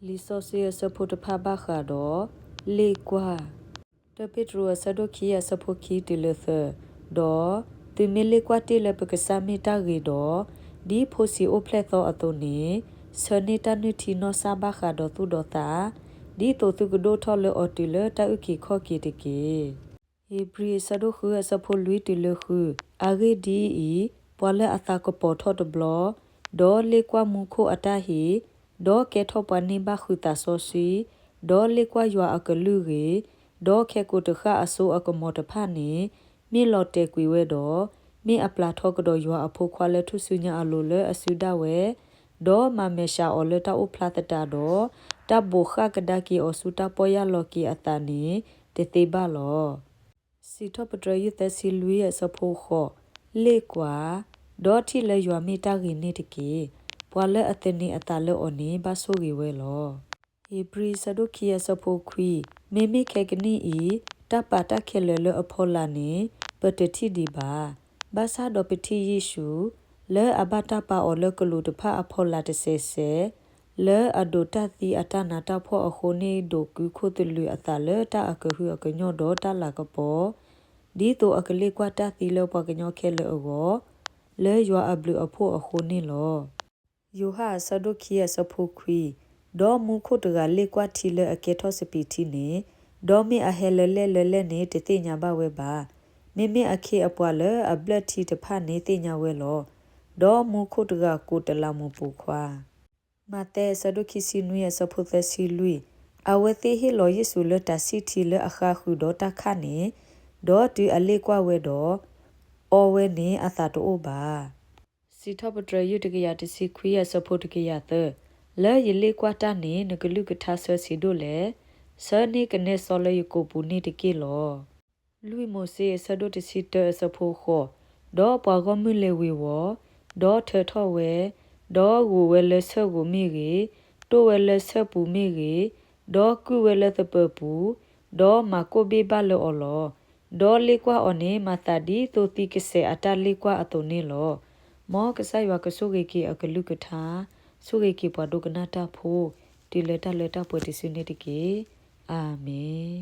လီဆော့ဆီဆဖို့တဖဘခါတော့လေကွာတပစ်ရဆဒိုခီယဆဖို့ခီတီလသတော့သူမီလေကွာတီလပကဆာမီတာဂီတော့ဒီဖိုစီအိုဖလက်သောအတုန်နေစနေတာနူတီနောဆာဘခါတော့သူတော့တာဒီတိုသူကဒိုထော်လေအော်တီလတာဥကီခော့ကီတကီဟေဘရီဆဒိုခူဆဖို့လူတီလခူအာဂီဒီအီပွာလအတာကပေါ်ထော်တဘလဒေါ်လေကွာမူခိုအတာဟီဒေါ်ကေထောပနိဘခုတာဆိုစီဒေါ်လေကွာယွာအကလူရီဒေါ်ခေကိုတခအဆိုအကမောတဖာနေမြေလော်တေကွေဝဲတော့မြေအပလာထောကတော်ယွာအဖို့ခွာလဲထုစုညာအလိုလဲအစုဒဝဲဒေါ်မမေရှာအော်လဲတာအိုဖလာတတာတော့တဘူခကဒကီအစုတာပေါ်ရလော်ကီအတာနေတေတေဘလောစီထပတရယသစီလူရဲ့စဖို့ခောလေကွာဒေါ်တီလဲယွာမီတာဂီနေတကီပွာလဲအတနေအတာလဲအော်နေဘဆိုရီဝဲလောဟေဘရီဆဒိုခီယဆဖိုခွီမေမေခေကနီဤတပတာခဲလလအဖောလာနေပတတိဒီပါဘာသာဒပတိယေရှုလဲအဘတာပါအော်လကလူတဖအဖောလာတဆေဆေလဲအဒိုတသီအတနာတဖောအခုနေဒိုကူခိုတလူအတလဲတအကဟုအကညောဒေါ်တလာကပေါ်ဒီတိုအကလေးကွာတသီလောပကညောခဲလောလဲယွာအဘလူအဖို့အခုနေလောယိုဟာဆဒိုခီယဆဖိုခွီဒေါ်မူခုတကလေကွာတီလအကေထောစပီတီနေဒေါ်မီအဟဲလဲနေတတိညာဘဝဲပါမေမေအခေအပွားလအဘလက်တီတဖာနေတိညာဝဲလောဒေါ်မူခုတကကိုတလာမူပူခွာမတဲဆဒိုခီစီနွေဆဖိုသစီလူအဝသိဟီလောယေဆုလတစီတီလအခါခုဒေါ်တခါနေဒေါ်တူအလေကွာဝဲဒေါ်အော်ဝဲနေအသာတိုးပါစီထပတရယုတကရတစီခွေရဆဖို့တကရသလဲရလေကွာတာနေနဂလူကထားဆစီတို့လေစနေကနေဆော်လေကိုပူနေတကေလောလူမိုစေဆဒိုတစီတဆဖို့ခောဒေါ်ပွားကမလေဝေဝဒေါ်ထထောဝဲဒေါ်ဝဝဲလဲဆဝမီရီတိုဝဲလဲဆပူမီရီဒေါ်ကူဝဲလဲတပပူဒေါ်မကိုဘေဘလောအလောဒေါ်လေကွာအနေမတာဒီတိုတိကစေအတလေကွာအတုန်နေလောမောကဆိုင်ဝကဆုကေကီအကလူကထားဆုကေကီပွားဒုကနာတာဖိုဒီလက်တာပွေတစနေတကေအာမင်